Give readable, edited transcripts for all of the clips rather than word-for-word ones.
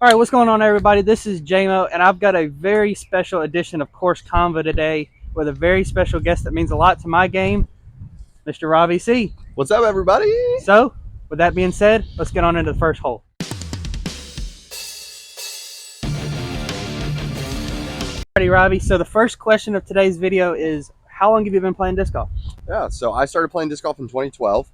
All right, what's going on, everybody? This is JMO, and I've got a very special edition of Course Convo today with a very special guest that means a lot to my game, Mr. Robbie C. What's up, everybody? So, with that being said, let's get on into the first hole. Alrighty, Robbie. So the first question of today's video is, how long have you been playing disc golf? Yeah, so I started playing disc golf in 2012.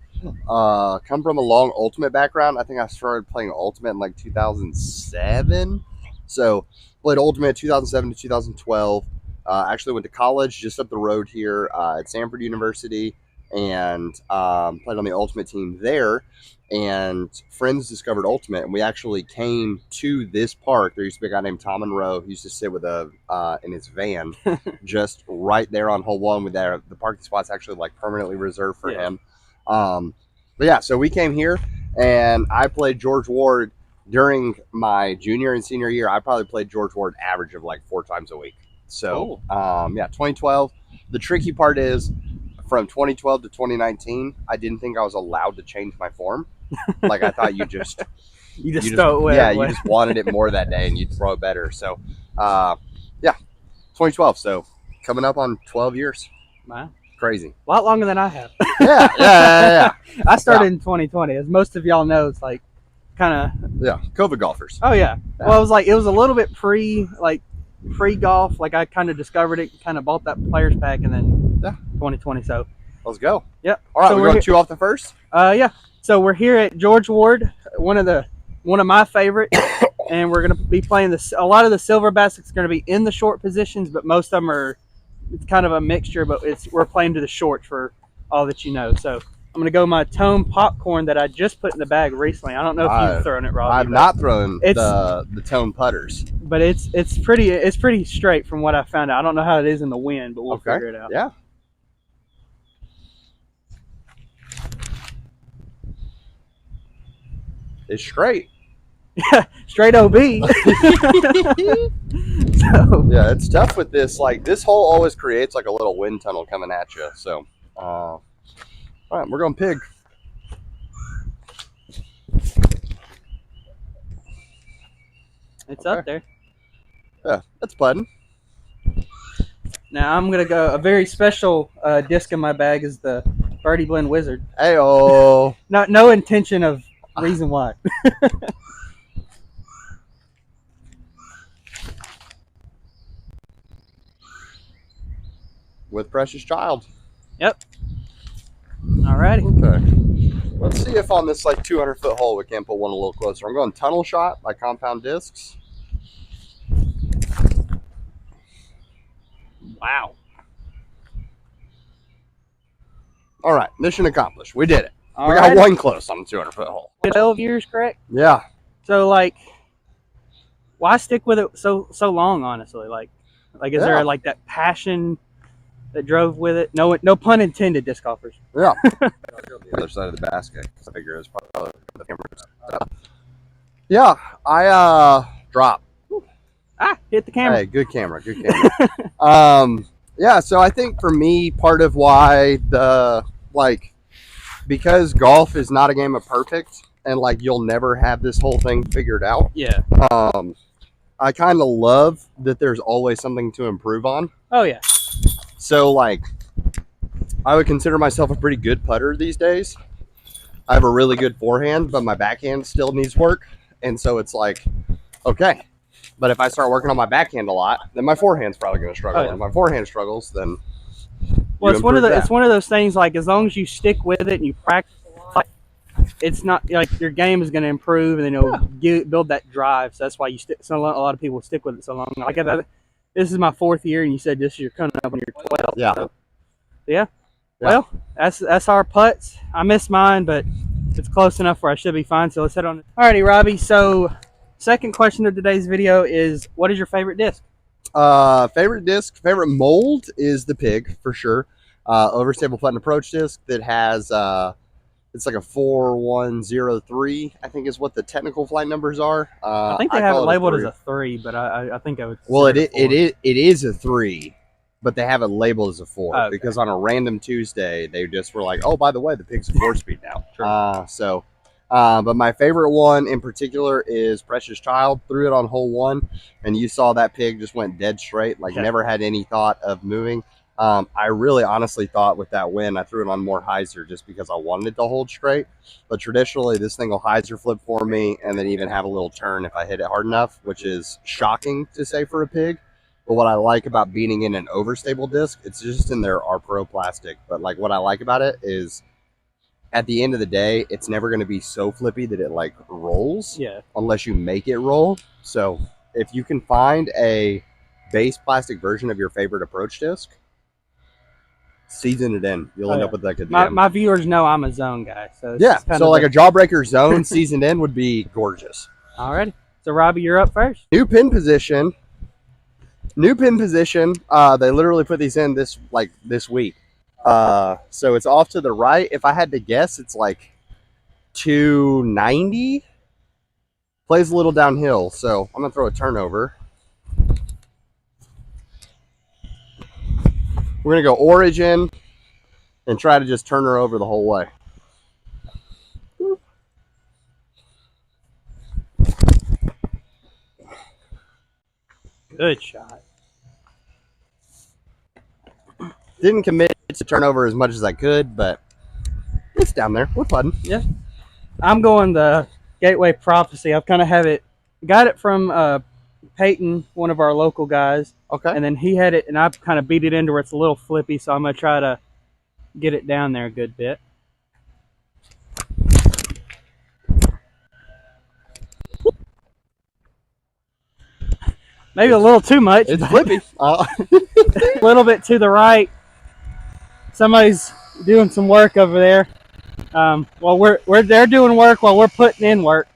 Come from a long Ultimate background. I think I started playing Ultimate in like 2007. So played Ultimate 2007 to 2012. Actually went to college just up the road here at Stanford University and played on the Ultimate team there. And friends discovered Ultimate, and we actually came to this park. There used to be a guy named Tom Monroe who used to sit with in his van just right there on hole one. With the parking spot's actually like permanently reserved for him. But yeah, so we came here, and I played George Ward during my junior and senior year. I probably played George Ward average of like 4 times a week. So yeah, 2012. The tricky part is from 2012 to 2019, I didn't think I was allowed to change my form. Like I thought you just throw it away. You just wanted it more that day and you'd throw it better. So yeah, 2012. So coming up on 12 years. Wow. Crazy. A lot longer than I have. Yeah. I started in 2020. As most of y'all know, it's like kind of COVID golfers. Oh yeah. Well, it was a little bit pre golf. Like I kind of discovered it, kind of bought that players pack, and then 2020. So let's go. Yep. All right, so we're going to chew off the first. Yeah. So we're here at George Ward, one of my favorites, and we're going to be playing a lot of the silver baskets are going to be in the short positions, but most of them are. It's kind of a mixture, but we're playing to the shorts for all that you know. So I'm going to go my Tone popcorn that I just put in the bag recently. I don't know if you've thrown it, Robbie. I've not thrown the Tone putters, but it's pretty straight from what I found out. I don't know how it is in the wind, but we'll figure it out. Yeah. It's straight. Yeah, straight OB. So, yeah, it's tough with this. Like this hole always creates like a little wind tunnel coming at you. So, all right, we're going pig. It's up there. Yeah, that's putting. Now I'm gonna go. A very special disc in my bag is the Birdie Blend Wizard. Hey-oh. No intention of reason why. With Precious Child. Yep. Alrighty. Okay. Let's see if on this like 200-foot hole we can't put one a little closer. I'm going Tunnel Shot by Compound Discs. Wow. All right, mission accomplished. We did it. We got one close on the 200-foot hole. 12 years, correct? Yeah. So like, why stick with it so long? Honestly, like is there like that passion that drove with it? No pun intended, disc golfers. Yeah. The other side of the basket, because I figure it's probably the camera. Yeah, I dropped. Hit the camera. Hey, good camera. Yeah, so I think for me, part of why because golf is not a game of perfect, and like you'll never have this whole thing figured out. Yeah. I kind of love that there's always something to improve on. Oh yeah. So like, I would consider myself a pretty good putter these days. I have a really good forehand, but my backhand still needs work, and so it's like, okay. But if I start working on my backhand a lot, then my forehand's probably going to struggle. If my forehand struggles, then it's one of those things. Like as long as you stick with it and you practice, it's not like your game is going to improve, and then build that drive. So that's why you stick. So a lot of people stick with it so long. Like this is my 4th year, and you said this you're coming up on your 12th. Yeah. So, yeah. Well, that's our putts. I missed mine, but it's close enough where I should be fine. So let's head on. Alrighty, Robbie. So. Second question of today's video is, what is your favorite disc? Favorite mold is the Pig for sure. Overstable putt and approach disc that has it's like a 4103, I think is what the technical flight numbers are. I think they have it labeled as a 3, but I think I would. Well, it is a 3, but they have it labeled as a 4 because on a random Tuesday they just were like, oh, by the way, the Pig's a 4-speed now. True. So But my favorite one in particular is Precious Child. Threw it on hole 1, and you saw that pig just went dead straight, like never had any thought of moving. I really honestly thought with that win, I threw it on more hyzer just because I wanted it to hold straight. But traditionally, this thing will hyzer flip for me and then even have a little turn if I hit it hard enough, which is shocking to say for a pig. But what I like about beating in an overstable disc, it's just in their R-Pro plastic. But like what I like about it is at the end of the day, it's never going to be so flippy that it like rolls unless you make it roll. So if you can find a base plastic version of your favorite approach disc, season it in, you'll end up with like a gem. My viewers know I'm a zone guy, so so like a Jawbreaker zone seasoned in would be gorgeous. Alrighty, so Robbie, you're up first. New pin position. They literally put these in this week. So it's off to the right. If I had to guess, it's like 290. Plays a little downhill, so I'm gonna throw a turnover. We're gonna go origin and try to just turn her over the whole way. Good shot. Didn't commit to turnover as much as I could, but it's down there. We're putting. Yeah. I'm going the Gateway Prophecy. I've kind of got it from Peyton, one of our local guys. Okay. And then he had it, and I've kind of beat it into where it's a little flippy, so I'm going to try to get it down there a good bit. Maybe a little too much. It's flippy. A little bit to the right. Somebody's doing some work over there. Well, they're doing work while we're putting in work.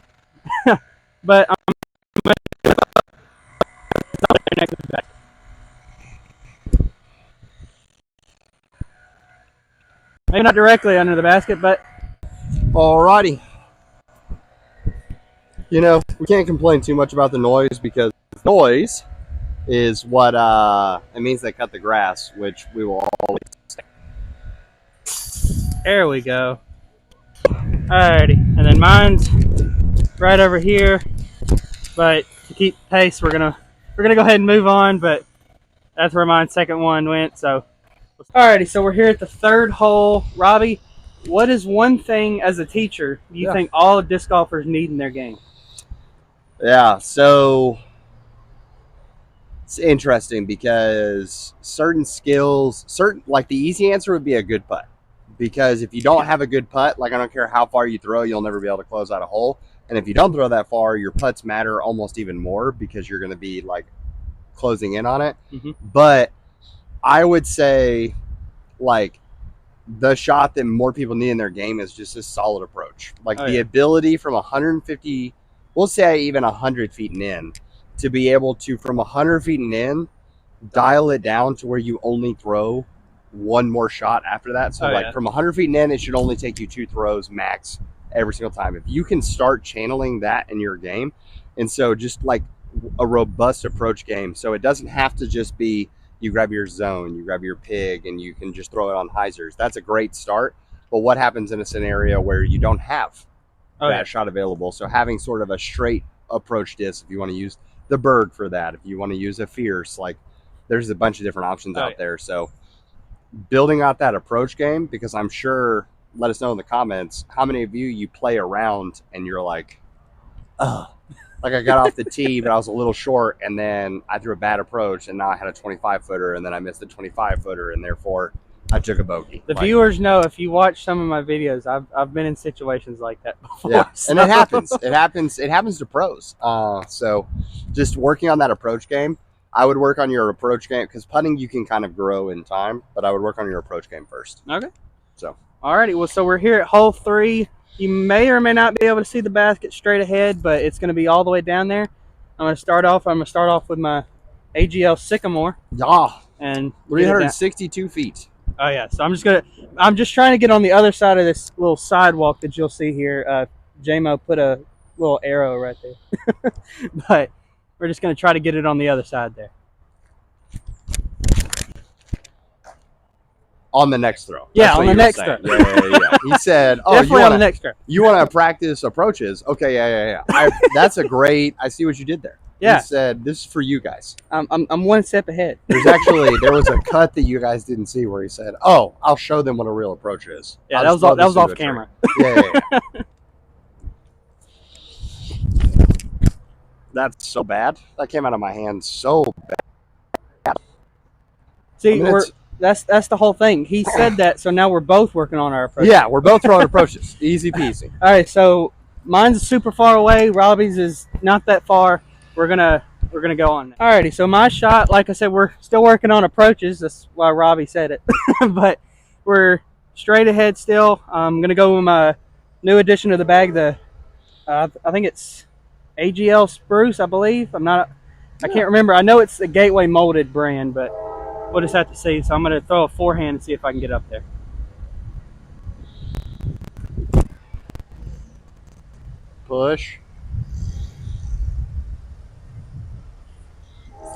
But maybe not directly under the basket, but alrighty. You know, we can't complain too much about the noise because noise is what it means they cut the grass, which we will always say. There we go. Alrighty, and then mine's right over here. But to keep pace, we're gonna go ahead and move on. But that's where my second one went. So, alrighty, so we're here at the third hole. Robbie, what is one thing as a teacher you think all disc golfers need in their game? Yeah, so it's interesting because certain skills, like the easy answer would be a good putt. Because if you don't have a good putt, like I don't care how far you throw, you'll never be able to close out a hole. And if you don't throw that far, your putts matter almost even more because you're going to be like closing in on it. Mm-hmm. But I would say like the shot that more people need in their game is just a solid approach. Like the ability from 150, we'll say even 100 feet and in, to be able to, from 100 feet and in, dial it down to where you only throw one more shot after that. So from 100 feet and in, it should only take you 2 throws max every single time. If you can start channeling that in your game, and so just like a robust approach game, so it doesn't have to just be you grab your zone, you grab your pig, and you can just throw it on hyzers. That's a great start. But what happens in a scenario where you don't have that shot available? So having sort of a straight approach disc, if you want to use the bird for that, if you want to use a fierce, like there's a bunch of different options out there. So building out that approach game, because I'm sure, let us know in the comments, how many of you play around and you're like, like I got off the tee, but I was a little short, and then I threw a bad approach, and now I had a 25-footer, and then I missed the 25-footer, and therefore I took a bogey. The viewers know, if you watch some of my videos, I've been in situations like that before. Yeah, so. And it happens. It happens to pros. So just working on that approach game. I would work on your approach game, because putting you can kind of grow in time, but I would work on your approach game first. Okay. So. Alrighty. Well, so we're here at hole 3. You may or may not be able to see the basket straight ahead, but it's going to be all the way down there. I'm going to start off with my AGL Sycamore. Yeah. And 362 feet. Oh yeah. So I'm just trying to get on the other side of this little sidewalk that you'll see here. JMO put a little arrow right there. But we're just going to try to get it on the other side there. On the next throw. Yeah, That's on what the you were next saying. throw. Yeah. He said, "Oh, Definitely on the next throw. you want to practice approaches? Okay, yeah. That's a great. I see what you did there. Yeah. He said, "This is for you guys." I'm one step ahead. There was a cut that you guys didn't see where he said, "Oh, I'll show them what a real approach is." Yeah, that was off camera. Yeah. That's so bad. That came out of my hand so bad. See, that's the whole thing. He said that, so now we're both working on our approach. Yeah, we're both throwing approaches. Easy peasy. All right, so mine's super far away. Robbie's is not that far. We're gonna go on. Alrighty, so my shot, like I said, we're still working on approaches. That's why Robbie said it, but we're straight ahead still. I'm gonna go with my new addition to the bag. I think it's AGL Spruce, I believe. I can't remember. I know it's a Gateway molded brand, but we'll just have to see. So I'm gonna throw a forehand and see if I can get up there. Push.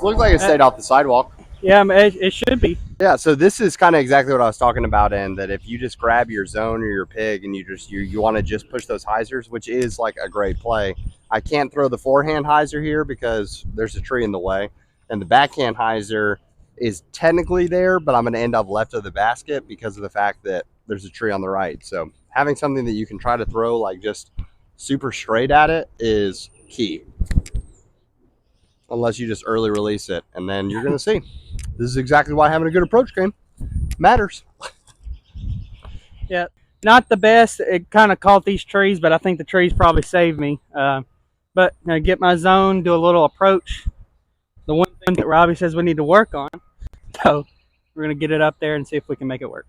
Looked like it stayed off the sidewalk. Yeah, it should be. Yeah, so this is kind of exactly what I was talking about, and that if you just grab your zone or your pig and you want to just push those hyzers, which is like a great play. I can't throw the forehand hyzer here because there's a tree in the way, and the backhand hyzer is technically there, but I'm going to end up left of the basket because of the fact that there's a tree on the right. So having something that you can try to throw like just super straight at it is key. Unless you just early release it, and then you're going to see. This is exactly why having a good approach game matters. Yeah, not the best. It kind of caught these trees, but I think the trees probably saved me. But get my zone, do a little approach. The one thing that Robbie says we need to work on. So we're going to get it up there and see if we can make it work.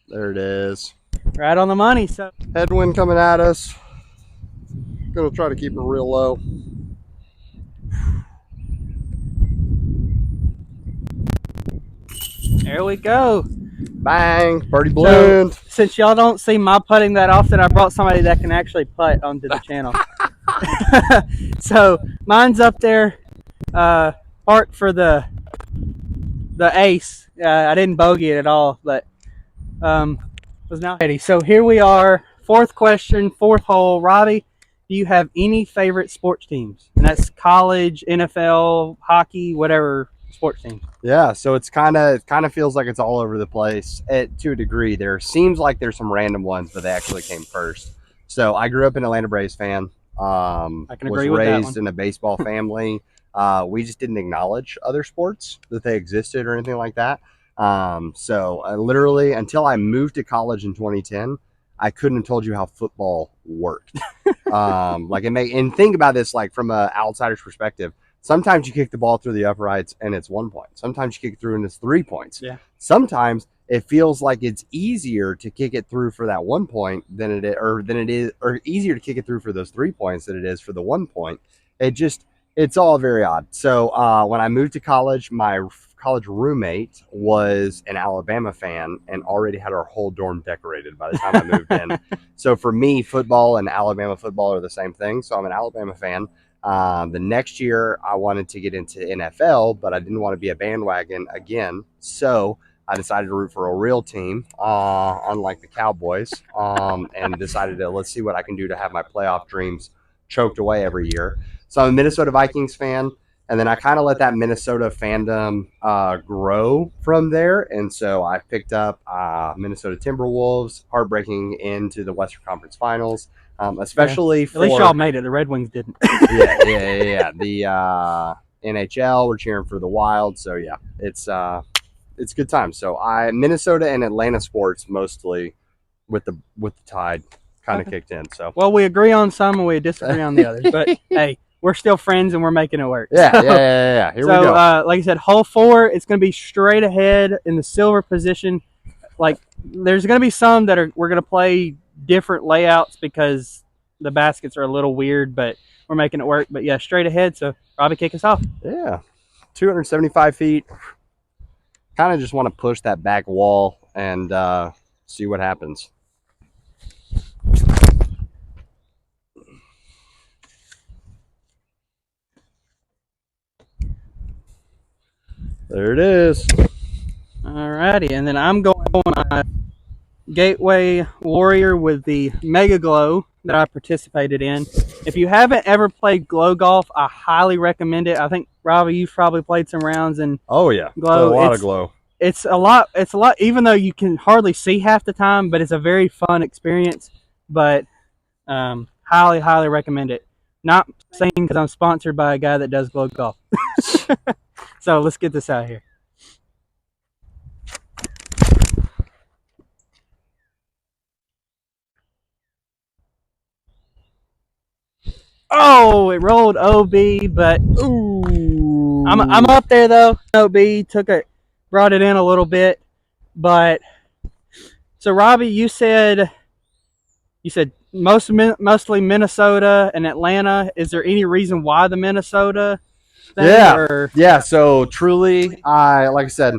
There it is. Right on the money. So Headwind coming at us. Gonna try to keep it real low. there we go. Bang! Birdie blend. So, since y'all don't see my putting that often, I brought somebody that can actually putt onto the channel. So mine's up there, parked for the ace. I didn't bogey it at all, but was now ready. So here we are, fourth question, fourth hole. Robbie, do you have any favorite sports teams? And that's college, NFL, hockey, whatever sports teams. Yeah, so it kind of feels like it's all over the place to a degree. There seems like there's some random ones, but they actually came first. So I grew up an Atlanta Braves fan. I can agree was with that raised one. in a baseball family. We just didn't acknowledge other sports that they existed or anything like that. So literally until I moved to college in 2010, I couldn't have told you how football worked. And think about this like from an outsider's perspective. Sometimes you kick the ball through the uprights and it's 1 point. Sometimes you kick it through and it's 3 points. Yeah. Sometimes it feels like it's easier to kick it through for that 1 point than it is, or easier to kick it through for those 3 points than it is for the 1 point. It's all very odd. So when I moved to college, my college roommate was an Alabama fan and already had our whole dorm decorated by the time I moved in. So for me, football and Alabama football are the same thing. So I'm an Alabama fan. The next year I wanted to get into NFL, but I didn't want to be a bandwagon again. So I decided to root for a real team, unlike the Cowboys, and decided to let's see what I can do to have my playoff dreams choked away every year. So I'm a Minnesota Vikings fan, and then I kind of let that Minnesota fandom grow from there. And so I picked up Minnesota Timberwolves, heartbreaking into the Western Conference Finals. Especially for at least y'all made it. The Red Wings didn't. yeah. The NHL, we're cheering for the Wild. So yeah, it's good time. So Minnesota and Atlanta sports mostly with the Tide kind of kicked in. So well, we agree on some and we disagree on the others. But hey, we're still friends and we're making it work. Yeah. Here we go. Like I said, hole 4, it's going to be straight ahead in the silver position. Like there's going to be some that we're going to play different layouts because the baskets are a little weird, but we're making it work. But yeah, straight ahead. So Robbie, kick us off. Yeah, 275 feet. Kind of just want to push that back wall and see what happens. There it is. Alrighty, and then I'm going Gateway Warrior with the Mega Glow that I participated in. If you haven't ever played Glow Golf, I highly recommend it. I think Robbie, you've probably played some rounds in Oh yeah, Glow. a lot of Glow. It's a lot. Even though you can hardly see half the time, but it's a very fun experience. But highly, highly recommend it. Not saying because I'm sponsored by a guy that does Glow Golf. So let's get this out here. Oh, it rolled OB, but Ooh. I'm up there though. OB brought it in a little bit, but so Robbie, you said mostly Minnesota and Atlanta. Is there any reason why the Minnesota thing? Yeah. So truly, like I said,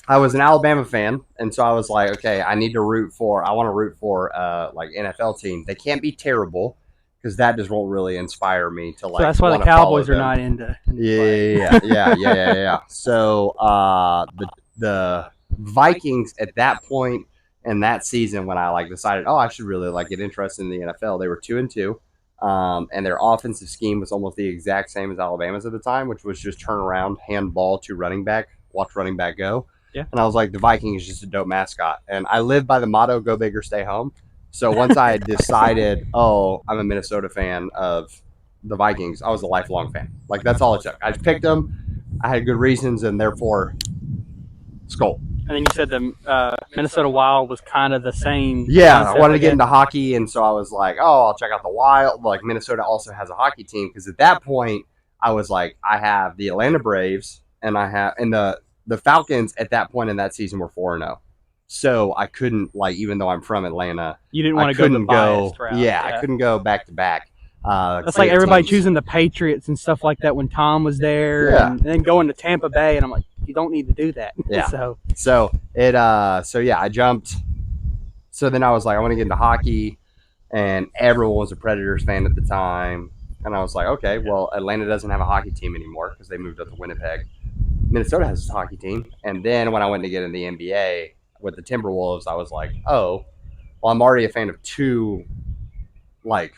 I was an Alabama fan, and so I was like, okay, I want to root for like NFL team. They can't be terrible because that just won't really inspire me to like. So that's why the Cowboys are not into. Yeah. So the Vikings at that point in that season when I like decided, I should really like get interested in the NFL. They were 2-2, and their offensive scheme was almost the exact same as Alabama's at the time, which was just turn around, hand ball to running back, watch running back go. Yeah. And I was like, the Vikings is just a dope mascot, and I live by the motto "Go big or stay home." So once I decided, I'm a Minnesota fan of the Vikings, I was a lifelong fan. Like that's all it took. I just picked them. I had good reasons, and therefore, Skull. And then you said the Minnesota Wild was kind of the same. Yeah, I wanted to get into hockey, and so I was like, I'll check out the Wild. Like Minnesota also has a hockey team because at that point, I was like, I have the Atlanta Braves, and the Falcons at that point in that season were 4-0. So I couldn't even though I'm from Atlanta, you didn't want to go the biased route. Yeah, I couldn't go back to back. That's like everybody choosing the Patriots and stuff like that when Tom was there, and then going to Tampa Bay, and I'm like, you don't need to do that. Yeah. So I jumped. So then I was like, I want to get into hockey, and everyone was a Predators fan at the time, and I was like, okay, well, Atlanta doesn't have a hockey team anymore because they moved up to Winnipeg. Minnesota has a hockey team, and then when I went to get in the NBA with the Timberwolves, I was like, I'm already a fan of two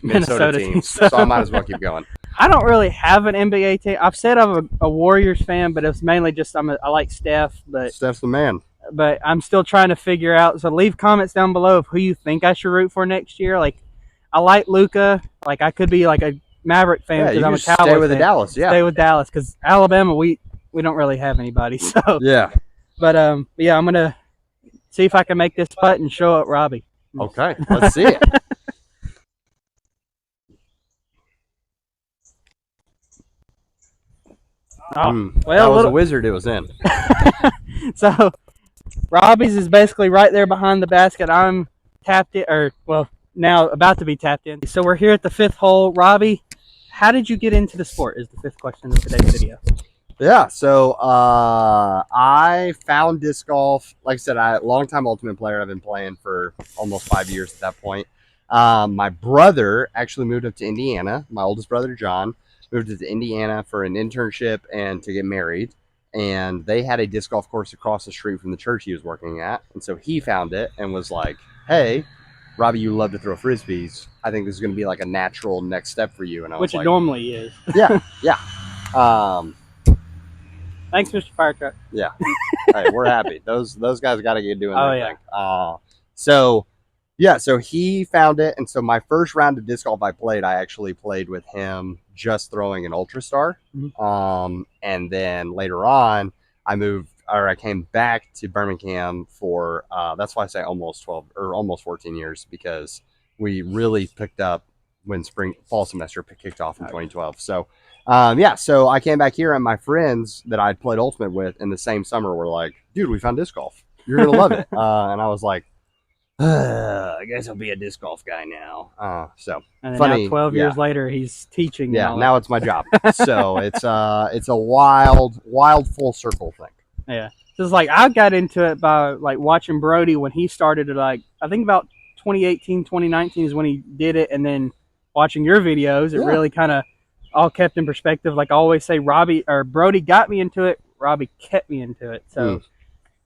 Minnesota teams, so I might as well keep going. I don't really have an NBA team. I've said I'm a Warriors fan, but it's mainly just I like Steph. But Steph's the man. But I'm still trying to figure out. So leave comments down below of who you think I should root for next year. Like I like Luka. Like I could be like a Maverick fan because I'm a Cowboys fan. Stay with the Dallas. Yeah, stay with Dallas because Alabama we don't really have anybody. So yeah. But I'm gonna see if I can make this putt and show up Robbie. Okay, let's see it. Well, that was a wizard it was in. So Robbie's is basically right there behind the basket. I'm tapped in, now about to be tapped in. So we're here at the 5th hole. Robbie, how did you get into the sport is the 5th question of today's video. Yeah, so I found disc golf. Like I said, long-time Ultimate player. I've been playing for almost 5 years at that point. My brother actually moved up to Indiana. My oldest brother, John, moved to Indiana for an internship and to get married. And they had a disc golf course across the street from the church he was working at. And so he found it and was like, hey, Robbie, you love to throw Frisbees. I think this is going to be like a natural next step for you. And I was like, which it normally is. Yeah. Thanks, Mr. Firetruck. Yeah. Hey, we're happy. Those guys got to get doing their thing. So he found it. And so my first round of disc golf I actually played with him just throwing an Ultra Star. Mm-hmm. And then later on, I came back to Birmingham for, that's why I say almost 14 years, because we really picked up when fall semester kicked off in 2012. So, so I came back here, and my friends that I'd played Ultimate with in the same summer were like, dude, we found disc golf. You're going to love it. And I was like, I guess I'll be a disc golf guy now. And then now 12 years later, he's teaching. Yeah, now it's my job. So it's a wild full circle thing. Yeah. So it's like I got into it by like watching Brody when he started it, I think about 2018, 2019 is when he did it, and then watching your videos, it really kind of all kept in perspective. Like I always say, Brody got me into it Robbie kept me into it. So,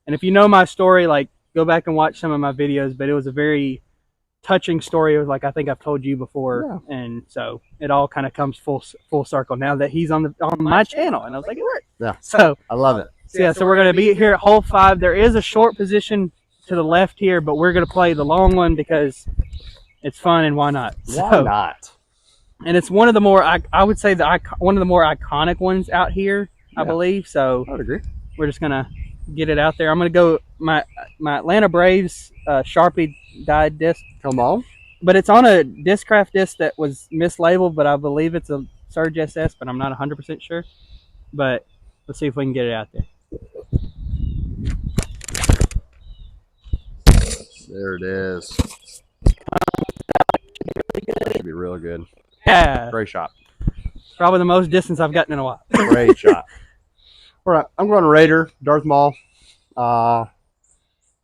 and if you know my story, like go back and watch some of my videos. But it was a very touching story. It was like I think I've told you before, and so it all kind of comes full circle now that he's on my channel. And I was like, it worked. Yeah. So I love it. So we're gonna be here at hole 5. There is a short position to the left here, but we're gonna play the long one because it's fun and why not? Why not? And it's one of the more I would say one of the more iconic ones out here, I believe. So I would agree. We're just gonna get it out there. I'm gonna go my Atlanta Braves Sharpie dyed disc. Come on. But it's on a Discraft disc that was mislabeled, but I believe it's a Surge SS, but I'm not 100% sure. But let's see if we can get it out there. There it is. Should be real good. Yeah. Great shot. Probably the most distance I've gotten in a while. Great shot. All right, I'm going Raider, Darth Maul.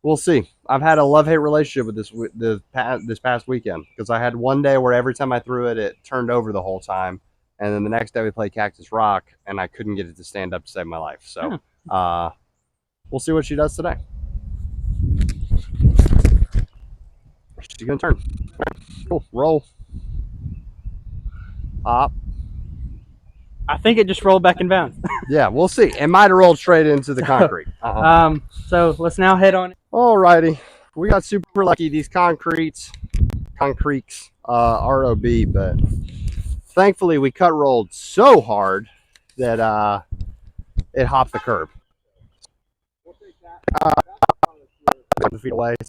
We'll see. I've had a love-hate relationship with this past weekend because I had one day where every time I threw it, it turned over the whole time. And then the next day we played Cactus Rock, and I couldn't get it to stand up to save my life. So we'll see what she does today. She's going to turn. Cool. Roll. Hop. I think it just rolled back in bounds. Yeah, we'll see. It might have rolled straight into the concrete. So let's now head on. Alrighty. We got super lucky. These concretes ROB, but thankfully we cut rolled so hard that it hopped the curb. 100 feet away. So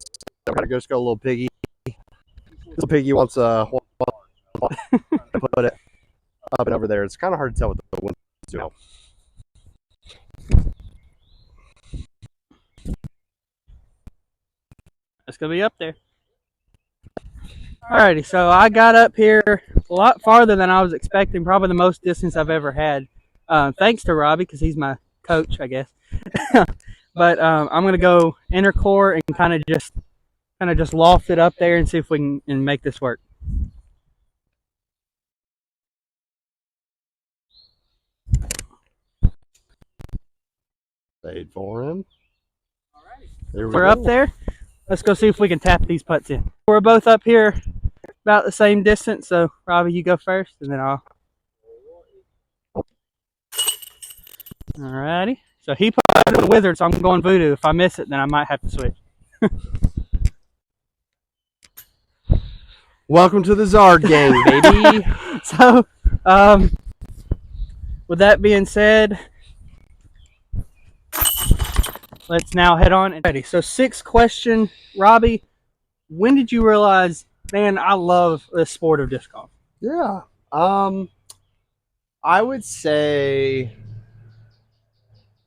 I'm gonna just go a little piggy. Little piggy wants to put it up and over there. It's kind of hard to tell what the wind's doing. It's gonna be up there. Alrighty, so I got up here a lot farther than I was expecting. Probably the most distance I've ever had. Thanks to Robbie because he's my coach, I guess. But I'm gonna go inner core and kind of just loft it up there and see if we can make this work. Paid for him. We're up there. Let's go see if we can tap these putts in. We're both up here about the same distance, so Robbie, you go first, and then I'll. Alrighty. So he put the wizard, so I'm going voodoo. If I miss it, then I might have to switch. Welcome to the Zard gang, baby. So, with that being said, let's now head on. Ready. So, 6th question, Robbie. When did you realize, man, I love the sport of disc golf? Yeah. I would say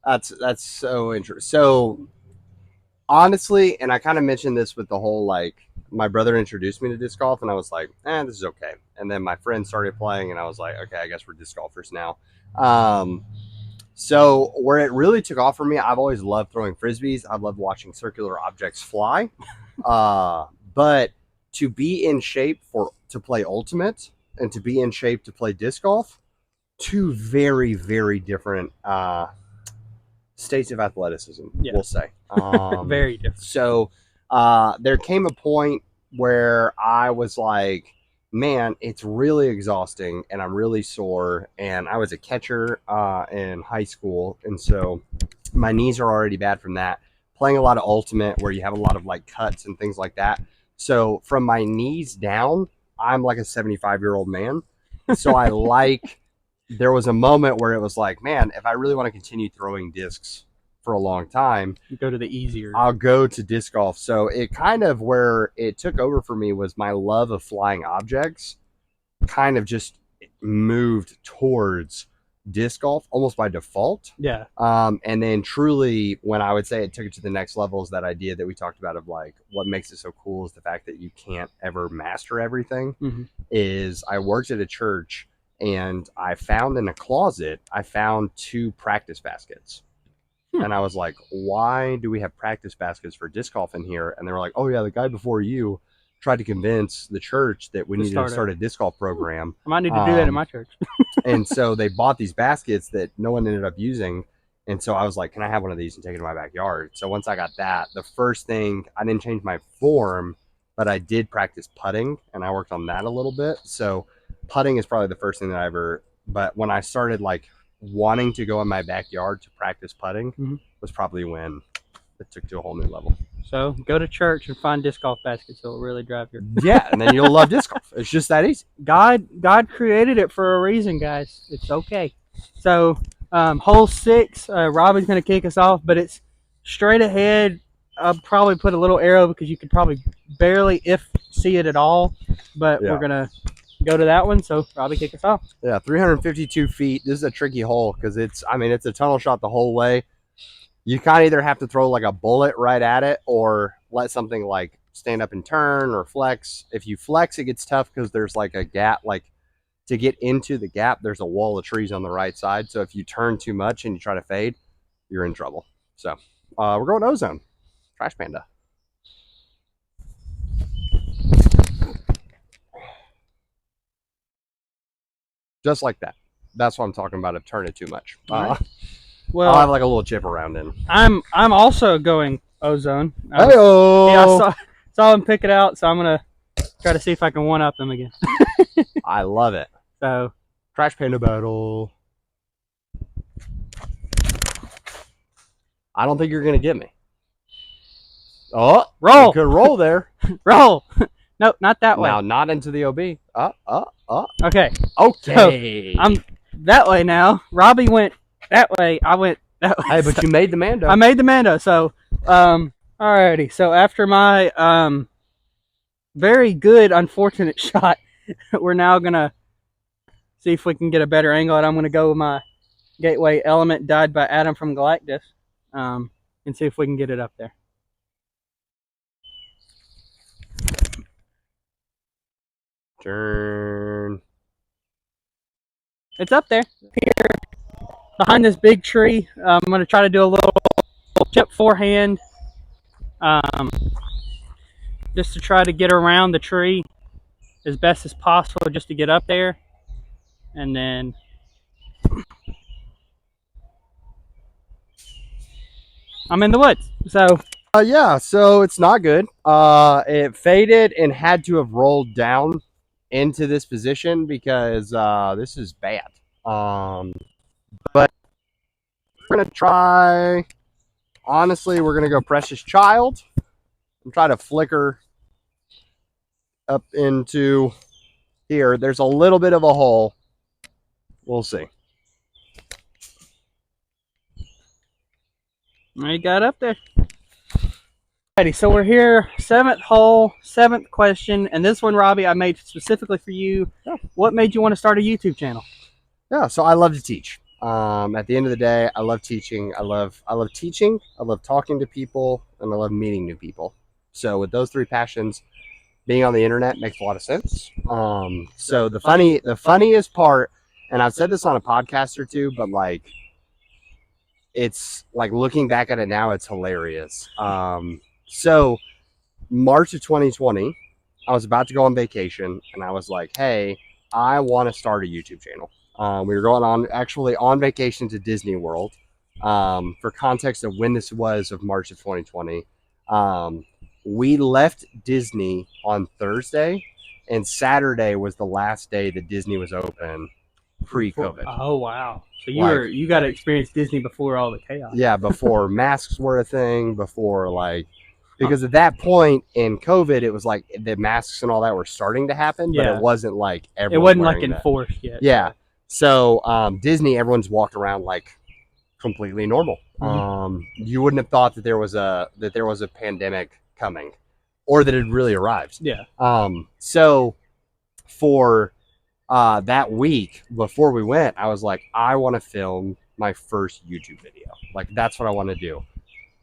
that's so interesting. So, honestly, and I kind of mentioned this with the whole, like, my brother introduced me to disc golf, and I was like, this is okay. And then my friend started playing, and I was like, okay, I guess we're disc golfers now. So where it really took off for me, I've always loved throwing Frisbees. I've loved watching circular objects fly. But to be in shape to play Ultimate and to be in shape to play disc golf, two very, very different states of athleticism, we'll say. Very different. So there came a point where I was like, man, it's really exhausting and I'm really sore. And I was a catcher in high school. And so my knees are already bad from that. Playing a lot of Ultimate where you have a lot of like cuts and things like that. So from my knees down, I'm like a 75-year-old man. So there was a moment where it was like, man, if I really want to continue throwing discs for a long time, you go to the easier. I'll go to disc golf. So it kind of where it took over for me was my love of flying objects kind of just moved towards disc golf almost by default. Yeah. And then truly when I would say it took it to the next level is that idea that we talked about of like what makes it so cool is the fact that you can't ever master everything. Is I worked at a church and I found in a closet, I found 2 practice baskets. And I was like, why do we have practice baskets for disc golf in here? And they were like, oh, yeah, the guy before you tried to convince the church that we needed to start a disc golf program. I might need to do that in my church. And so they bought these baskets that no one ended up using. And so I was like, can I have one of these and take it to my backyard? So once I got that, the first thing, I didn't change my form, but I did practice putting, and I worked on that a little bit. So putting is probably the first thing that I ever, but when I started like wanting to go in my backyard to practice putting was probably when it took to a whole new level. So go to church and find disc golf baskets. It'll really drive your... Yeah, and then you'll love disc golf. It's just that easy. God created it for a reason, guys. It's okay. So hole 6, Robbie's going to kick us off, but it's straight ahead. I'll probably put a little arrow because you could probably barely, if see it at all, but we're going to go to that one. So Robbie, kick us off. Yeah, 352 feet. This is a tricky hole because it's a tunnel shot the whole way. You kind of either have to throw like a bullet right at it or let something like stand up and turn or flex. If you flex, it gets tough because there's like a gap. Like to get into the gap, there's a wall of trees on the right side. So if you turn too much and you try to fade, you're in trouble. So we're going ozone. Trash Panda. Just like that. That's what I'm talking about. I've turned it too much. Well, I'll have like a little chip around in. I'm also going ozone. I saw him pick it out, so I'm gonna try to see if I can one up them again. I love it. So Trash Panda battle. I don't think you're gonna get me. Oh, roll! You could roll there. Roll. Nope, not that way. Now, not into the OB. Okay. Okay. So I'm that way now. Robbie went that way. I went that way. Hey, but you made the Mando. I made the Mando. So, alrighty. So after my very good, unfortunate shot, we're now gonna see if we can get a better angle. And I'm gonna go with my Gateway Element dyed by Adam from Galactus, and see if we can get it up there. Turn. It's up there. Here, behind this big tree. I'm going to try to do a little chip forehand. Just to try to get around the tree as best as possible just to get up there. And then... I'm in the woods. So... yeah, so it's not good. It faded and had to have rolled down into this position because this is bad. But we're gonna try. Honestly, we're gonna go Precious Child and try to flicker up into here. There's a little bit of a hole. We'll see. I got up there. Alrighty, so we're here, 7th hole, 7th question, and this one, Robbie, I made specifically for you. Yeah. What made you want to start a YouTube channel? Yeah, so I love to teach. At the end of the day, I love teaching. I love teaching. I love talking to people, and I love meeting new people. So with those 3 passions, being on the internet makes a lot of sense. So the funniest part, and I've said this on a podcast or two, but like, it's like looking back at it now, it's hilarious. So March of 2020, I was about to go on vacation and I was like, hey, I want to start a YouTube channel. We were going on vacation to Disney World. For context of when this was of March of 2020, we left Disney on Thursday and Saturday was the last day that Disney was open pre-COVID. Oh, wow. So you got to experience Disney before all the chaos. Yeah, before masks were a thing, before like... Because at that point in COVID, it was like the masks and all that were starting to happen, but it wasn't like everyone. It wasn't like enforced yet. Yeah. So Disney, everyone's walked around like completely normal. You wouldn't have thought that there was a pandemic coming, or that it had really arrived. Yeah. So for that week before we went, I was like, I want to film my first YouTube video. Like that's what I want to do.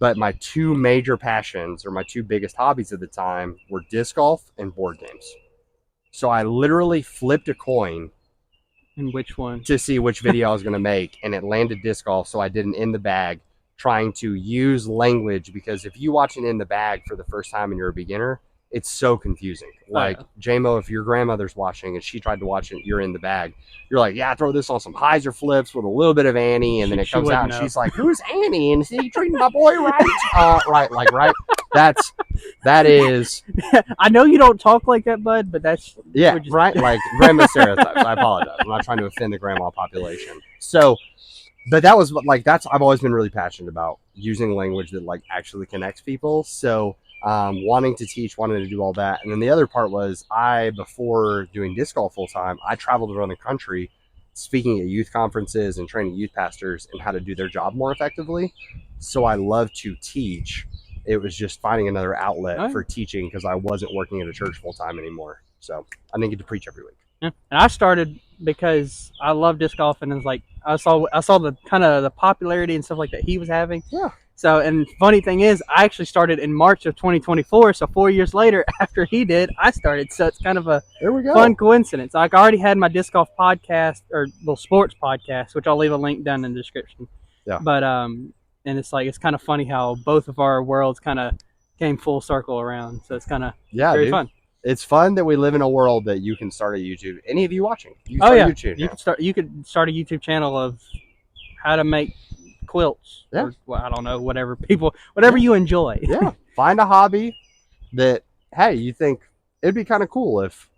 But my 2 major passions, or my 2 biggest hobbies at the time, were disc golf and board games. So I literally flipped a coin. And which one? To see which video I was going to make. And it landed disc golf, so I did an in the bag, trying to use language. Because if you watch an in the bag for the first time and you're a beginner, it's so confusing. Like, JMO, if your grandmother's watching and she tried to watch it, you're in the bag. You're like, yeah, throw this on some Heiser flips with a little bit of Annie, and then it comes out and she's like, who's Annie? And is he treating my boy right? Right. That is. I know you don't talk like that, bud, but that's right. Like grandma stereotypes. I apologize. I'm not trying to offend the grandma population. So, but that was like I've always been really passionate about using language that like actually connects people. So, wanting to teach, wanting to do all that, and then the other part was before doing disc golf full time, I traveled around the country speaking at youth conferences and training youth pastors and how to do their job more effectively. So I love to teach. It was just finding another outlet for teaching because I wasn't working at a church full time anymore. So I didn't get to preach every week. Yeah. And I started because I love disc golf, and it was like I saw the kind of the popularity and stuff like that he was having. Yeah. So, and funny thing is, I actually started in March of 2024. So 4 years later, after he did, I started. So it's kind of a fun coincidence. Like, I already had my disc golf podcast or little sports podcast, which I'll leave a link down in the description. Yeah. But and it's like, it's kind of funny how both of our worlds kind of came full circle around. So it's kind of very fun. It's fun that we live in a world that you can start a YouTube. Any of you watching? YouTube you could start a YouTube channel of how to make quilts. Yeah. Or, well, I don't know, whatever you enjoy. Yeah. Find a hobby that, hey, you think it'd be kind of cool if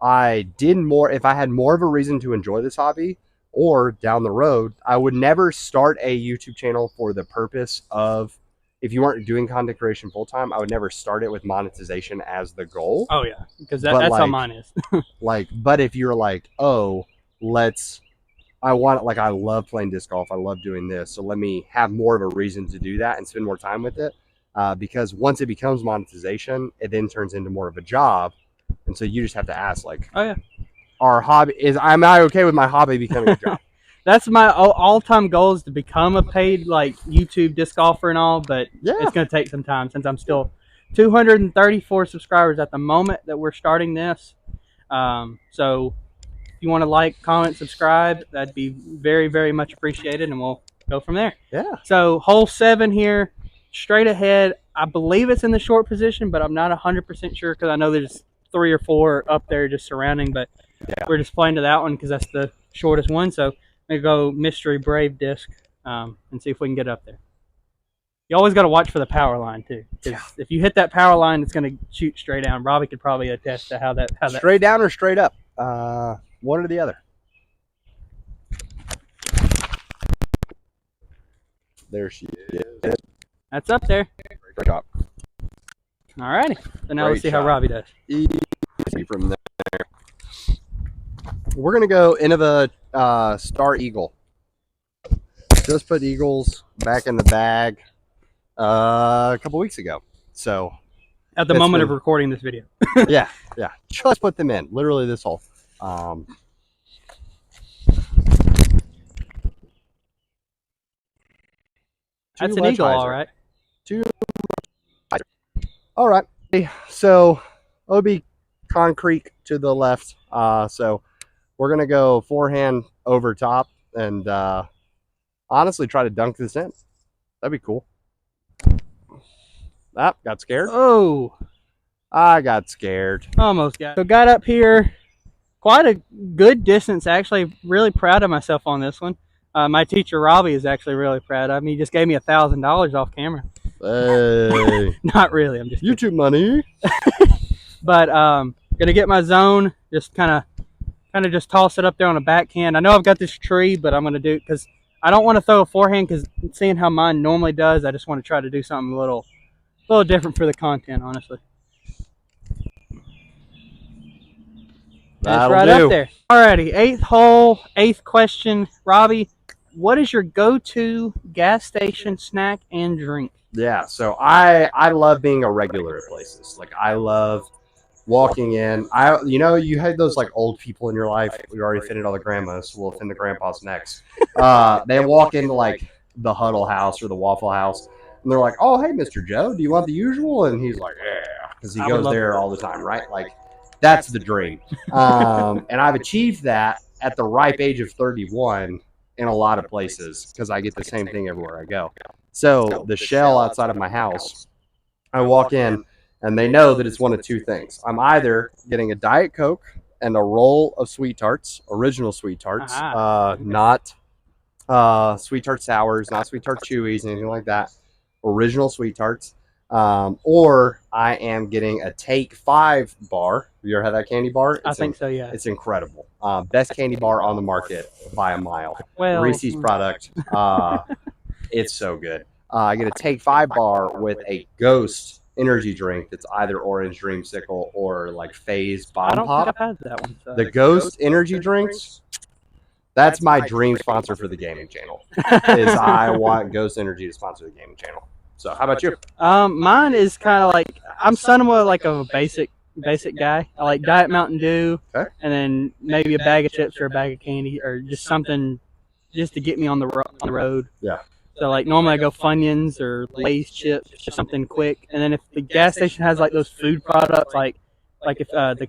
I had more of a reason to enjoy this hobby, or down the road, I would never start a YouTube channel for the purpose of, if you weren't doing content creation full time, I would never start it with monetization as the goal. Oh yeah, because that's how mine is. But if you're like, I love playing disc golf, I love doing this, so let me have more of a reason to do that and spend more time with it. Because once it becomes monetization, it then turns into more of a job, and so you just have to ask, like, oh yeah, am I okay with my hobby becoming a job? That's my all-time goal, is to become a paid like YouTube disc golfer and all, but it's going to take some time since I'm still 234 subscribers at the moment that we're starting this. So if you want to like, comment, subscribe, that'd be very, very much appreciated, and we'll go from there. Yeah. So hole 7 here, straight ahead. I believe it's in the short position, but I'm not 100% sure because I know there's 3 or 4 up there just surrounding, but we're just playing to that one because that's the shortest one. So I'm going to go mystery brave disc and see if we can get up there. You always got to watch for the power line too. If you hit that power line, it's going to shoot straight down. Robbie could probably attest to how that straight down or straight up. One or the other. There she is. That's up there. Great job. All righty. So now let's see how Robbie does. Easy from there. We're going to go into the Star Eagle. Just put Eagles back in the bag a couple weeks ago. So at the moment of recording this video. yeah. Just put them in. Literally this hole. That's an Eagle, all right. All right. So OB concrete to the left. So we're going to go forehand over top and honestly try to dunk this in. That'd be cool. Got scared. Oh. I got scared. Almost got it. So got up here quite a good distance. Actually, really proud of myself on this one. My teacher, Robbie, is actually really proud of me. He just gave me $1,000 off camera. Hey. Not really. I'm just YouTube money. But gonna get my zone. Just kind of just toss it up there on a backhand. I know I've got this tree, but I'm gonna do it because I don't want to throw a forehand because seeing how mine normally does, I just want to try to do something a little different for the content, honestly. That's right up there. Alrighty, 8th hole, 8th question. Robbie, what is your go-to gas station snack and drink? Yeah, so I love being a regular at places. Like, I love walking in. You had those like old people in your life. We already offended all the grandmas. We'll offend the grandpas next. They walk into like the Huddle House or the Waffle House, and they're like, "Oh, hey, Mr. Joe, do you want the usual?" And he's like, "Yeah," because he goes there all the time, right? Like, that's the dream. And I've achieved that at the ripe age of 31 in a lot of places because I get the same thing everywhere I go. So the Shell outside of my house, I walk in and they know that it's one of two things. I'm either getting a Diet Coke and a roll of Sweet Tarts, original Sweet Tarts, not Sweet Tart Sours, not Sweet Tart Chewies, anything like that. Original Sweet Tarts. Or I am getting a Take 5 bar. Have you ever had that candy bar? I think so, yeah. It's incredible. Best candy bar on the market by a mile. Well, Reese's product. It's so good. I get a Take 5 bar with a Ghost energy drink that's either Orange Dreamsicle or like Phase Bomb I don't Pop. think I've had that one. So. The Ghost energy drinks, that's my dream sponsor for the gaming channel. Is I want Ghost Energy to sponsor the gaming channel. So how about you? Mine is kind of like, I'm somewhat like a basic guy. I like Diet Mountain Dew, Okay. and then maybe a bag of chips or a bag of candy or just something just to get me on the road. Yeah. So like normally I go Funyuns or Lay's chips, just something quick. And then if the gas station has like those food products, like if the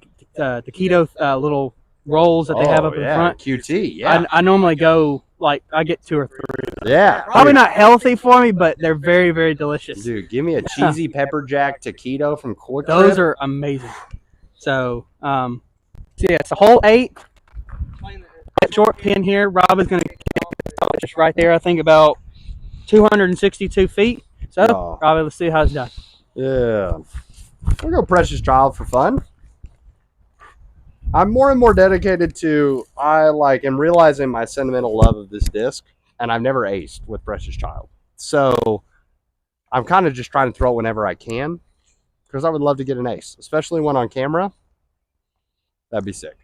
keto little rolls that they have up in front, QT, yeah. I normally go like I get 2 or 3. Yeah. Probably not healthy for me, but they're very, very delicious. Dude, give me a cheesy pepper jack taquito from Quick Trip. Those are amazing. So, yeah, it's a hole 8. Short pin here. Rob is going to just right there. I think about 262 feet. So, Robbie, let's see how it's done. Yeah. We'll go Precious Child for fun. I'm more and more dedicated to, am realizing my sentimental love of this disc, and I've never aced with Precious Child. So I'm kind of just trying to throw it whenever I can, because I would love to get an ace, especially when on camera. That'd be sick.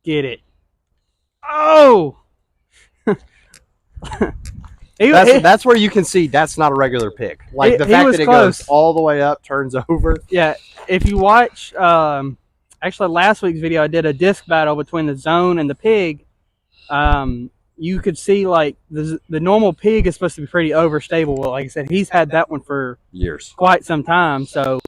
Get it. Oh! That's where you can see that's not a regular pick. Like the fact that it goes all the way up, turns over. Yeah, if you watch, actually last week's video, I did a disc battle between the Zone and the Pig. You could see like the normal Pig is supposed to be pretty overstable. Well, like I said, he's had that one for years, quite some time. So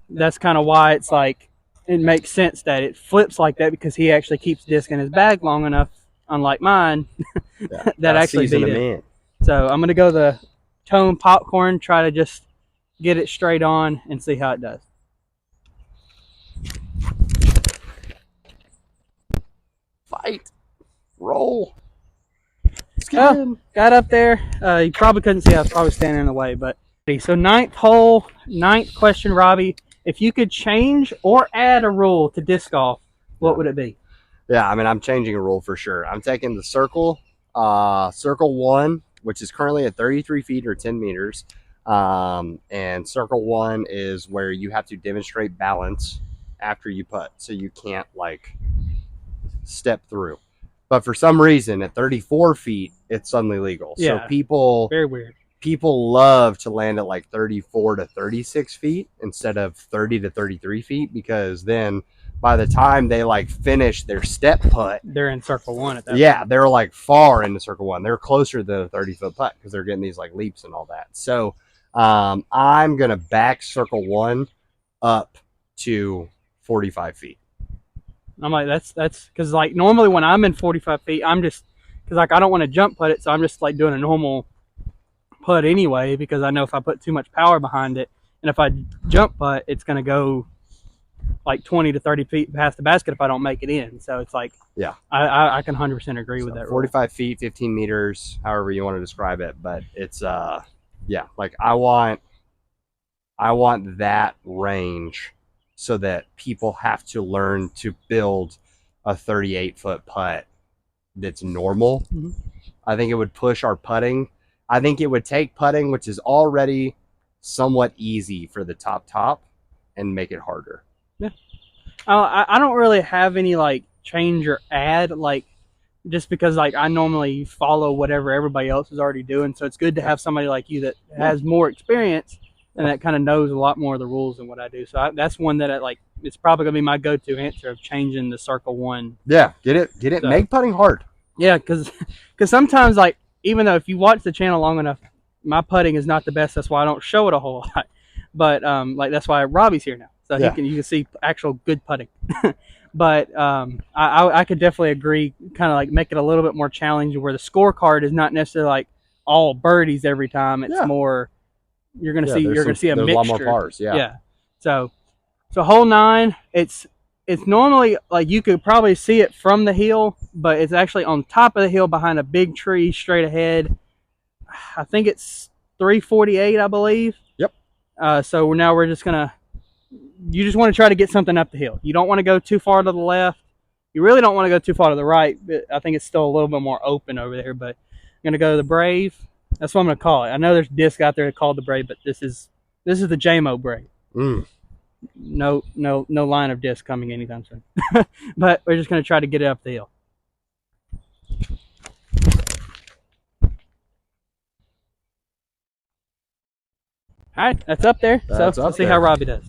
that's kind of why it's like it makes sense that it flips like that, because he actually keeps disc in his bag long enough, unlike mine, that actually beat it. So I'm going to go the Tone Popcorn, try to just get it straight on and see how it does. Fight. Roll. Skin. Got up there. You probably couldn't see. I was probably standing in the way. But so 9th hole, 9th question, Robbie. If you could change or add a rule to disc golf, what would it be? Yeah, I mean, I'm changing a rule for sure. I'm taking the circle, circle 1, which is currently at 33 feet or 10 meters. And circle 1 is where you have to demonstrate balance after you putt. So you can't like step through. But for some reason at 34 feet, it's suddenly legal. Yeah, so people, very weird. People love to land at like 34 to 36 feet instead of 30 to 33 feet, because then by the time they like finish their step putt, they're in circle 1 at that point. They're like far into circle 1. They're closer to the 30-foot putt because they're getting these like leaps and all that. So I'm gonna back circle 1 up to 45 feet. I'm like, that's because like normally when I'm in 45 feet, I'm just, because like I don't want to jump putt it, so I'm just like doing a normal putt anyway, because I know if I put too much power behind it, and if I jump putt, it's going to go like 20 to 30 feet past the basket if I don't make it in. So it's like, yeah, I can 100% agree with that. 45 feet, 15 meters, however you want to describe it, but it's yeah, like I want that range so that people have to learn to build a 38-foot putt that's normal. Mm-hmm. I think it would push our putting. I think it would take putting, which is already somewhat easy for the top, and make it harder. Yeah. I don't really have any like change or add, like just because like I normally follow whatever everybody else is already doing. So it's good to have somebody like you that has more experience and that kind of knows a lot more of the rules than what I do. So that's one that it's probably gonna be my go-to answer of changing the circle 1. Yeah, get it, so, make putting hard. Yeah, because sometimes like, even though if you watch the channel long enough, my putting is not the best. That's why I don't show it a whole lot. But like that's why Robbie's here now, so you can see actual good putting. But I could definitely agree, kind of like make it a little bit more challenging, where the scorecard is not necessarily like all birdies every time. It's Yeah. more you're gonna Yeah, see there's a a mixture. lot more pars. Yeah. Yeah. So hole 9, it's normally like you could probably see it from the hill, but it's actually on top of the hill behind a big tree straight ahead. I think it's 348, I believe. Yep. So now we're just gonna. You just want to try to get something up the hill. You don't want to go too far to the left. You really don't want to go too far to the right. But I think it's still a little bit more open over there. But I'm gonna go to the Brave. That's what I'm gonna call it. I know there's disc out there called the Brave, but this is the JMO Brave. No line of disc coming anytime soon. But we're just gonna try to get it up the hill. All right, that's up there. That's so up let's see there. how Robbie does.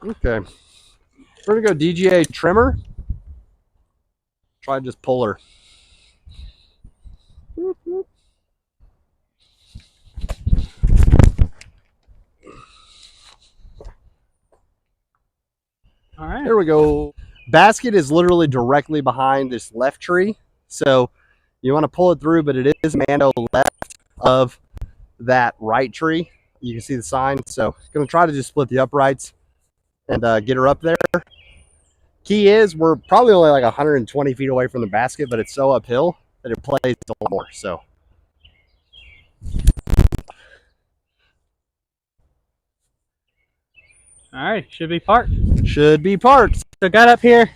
Okay. We're gonna go DGA trimmer. Try to just pull her. All right. There we go. Basket is literally directly behind this left tree. So you want to pull it through, but it is Mando left of that right tree. You can see the sign. So going to try to just split the uprights and get her up there. Key is we're probably only like 120 feet away from the basket, but it's so uphill that it plays a lot more. So All right, should be parked. should be parked. So got up here,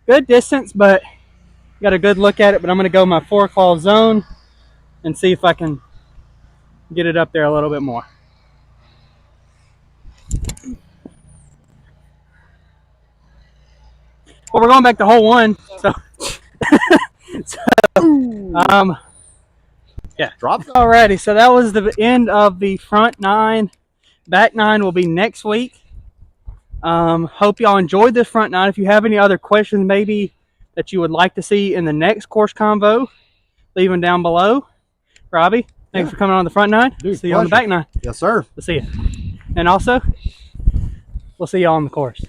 good distance, but got a good look at it. But I'm going to go my 4-claw zone and see if I can get it up there a little bit more. Well, we're going back to hole 1, so yeah. Drop. Alrighty, so that was the end of the front 9. Back 9 will be next week. Hope y'all enjoyed this front 9. If you have any other questions maybe that you would like to see in the next course convo, leave them down below. Robbie, thanks for coming on the front 9. Dude, see you on the back 9. Yes, sir. We'll see you. And also, we'll see y'all on the course.